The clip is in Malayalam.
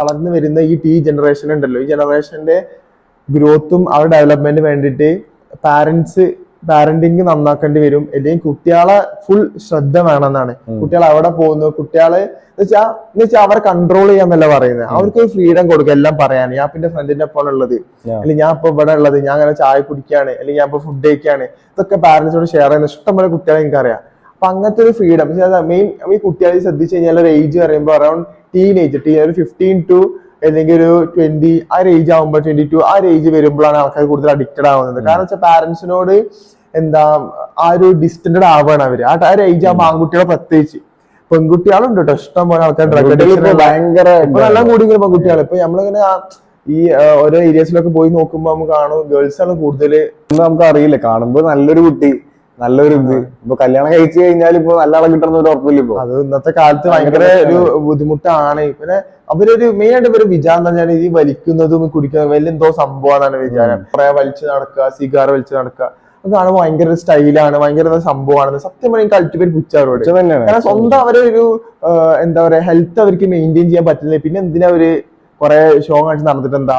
വളർന്നു വരുന്ന ഈ ജനറേഷൻ ഉണ്ടല്ലോ, ഈ ജനറേഷന്റെ ഗ്രോത്തും അവരുടെ ഡെവലപ്മെന്റിന് വേണ്ടിയിട്ട് പാരന്റിങ് നന്നാക്കേണ്ടി വരും. അല്ലെങ്കിൽ കുട്ടികളെ ഫുൾ ശ്രദ്ധ വേണമെന്നാണ്. കുട്ടികൾ അവിടെ പോകുന്നു, കുട്ടികളെ എന്നുവെച്ചാൽ അവരെ കൺട്രോൾ ചെയ്യാന്നല്ല പറയുന്നത്. അവർക്ക് ഫ്രീഡം കൊടുക്കുക, എല്ലാം പറയാൻ. ഞാൻ പിന്നെ ഫ്രണ്ടിന്റെ ഒപ്പം ഉള്ളത്, അല്ലെങ്കിൽ ഞാൻ ഇപ്പൊ ഇവിടെ ഉള്ളത്, ഞാൻ അങ്ങനെ ചായ കുടിക്കുകയാണ്, അല്ലെങ്കിൽ ഞാൻ ഇപ്പൊ ഫുഡ് കഴിക്കുകയാണ്, ഇതൊക്കെ പാരന്റ്സോട് ഷെയർ ചെയ്യുന്ന ഇഷ്ടംപോലെ കുട്ടികളെ എനിക്കറിയാം. അപ്പൊ അങ്ങനത്തെ ഒരു ഫ്രീഡം മെയിൻ ഈ കുട്ടികളെ ശ്രദ്ധിച്ചു കഴിഞ്ഞാൽ ഒരു ഏജ് പറയുമ്പോൾ അറൌണ്ട് ഒരു 15 to അല്ലെങ്കിൽ ഒരു 20 ആ ഒരു ഏജ് ആകുമ്പോൾ 22 ആ ഒരു ഏജ് വരുമ്പോഴാണ് ആൾക്കാർ കൂടുതൽ അഡിക്റ്റഡ് ആവുന്നത്. കാരണം വെച്ചാൽ പാരന്റ്സിനോട് ആ ഒരു ഡിസ്റ്റൻഡ് ആവുകയാണ് അവര്. ആ ഒരു ഏജ് ആകുമ്പോൾ ആൺകുട്ടികളെ പ്രത്യേകിച്ച്, പെൺകുട്ടികളുണ്ട് കേട്ടോ ഇഷ്ടം പോലെ ആൾക്കാർ. ഡ്രഗ് അഡിക്ഷൻ ഭയങ്കര നല്ല കൂടിയ പെൺകുട്ടികൾ. ഇപ്പൊ നമ്മളിങ്ങനെ ഈ ഓരോ ഏരിയസിലൊക്കെ പോയി നോക്കുമ്പോ നമുക്ക് കാണും ഗേൾസ് ആണ് കൂടുതൽ. നമുക്ക് അറിയില്ല, കാണുമ്പോ നല്ലൊരു കുട്ടി, നല്ലൊരു ഇത്. ഇപ്പൊ കല്യാണം കഴിച്ചു കഴിഞ്ഞാൽ ഇപ്പൊ നല്ല ആളെ കിട്ടുന്ന ഒരു ഉറപ്പില്ല. ഇപ്പൊ അത് ഇന്നത്തെ കാലത്ത് ഭയങ്കര ഒരു ബുദ്ധിമുട്ടാണ്. പിന്നെ അവരൊരു മെയിൻ ആയിട്ട് ഒരു വിചാരം തന്നെയാണ് ഈ വലിക്കുന്നതും കുടിക്കുന്നതും വലിയ എന്തോ സംഭവമാണ് വിചാരം. കുറെ വലിച്ചു നടക്കുക, സിഗാർ വലിച്ചു നടക്കുക, അത് കാണുമ്പോൾ ഭയങ്കര സ്റ്റൈലാണ്, ഭയങ്കര സംഭവമാണെന്ന് സത്യം പറഞ്ഞാൽ കൾട്ടിവേറ്റ് പുച്ഛാറോട്. കാരണം സ്വന്തം അവരെ ഒരു എന്താ പറയാ ഹെൽത്ത് അവർക്ക് മെയിൻറ്റെയിൻ ചെയ്യാൻ പറ്റുന്നില്ല. പിന്നെ എന്തിനാ അവര് കുറെ ഷോ കാണിച്ച് നടന്നിട്ട് എന്താ